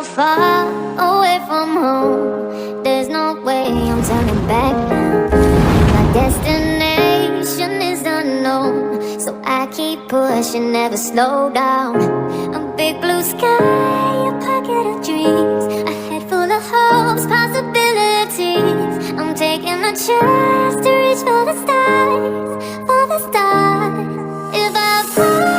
Far away from home, there's no way I'm turning back now. My destination is unknown, so I keep pushing, never slow down. A big blue sky, a pocket of dreams, a head full of hopes, possibilities. I'm taking a chance to reach for the stars, for the stars. If I fall,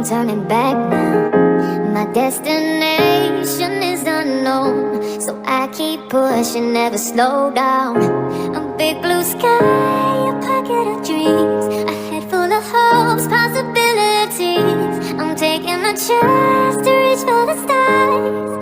turning back now. My destination is unknown, so I keep pushing, never slow down. A big blue sky, a pocket of dreams, a head full of hopes, possibilities. I'm taking a chance to reach for the stars.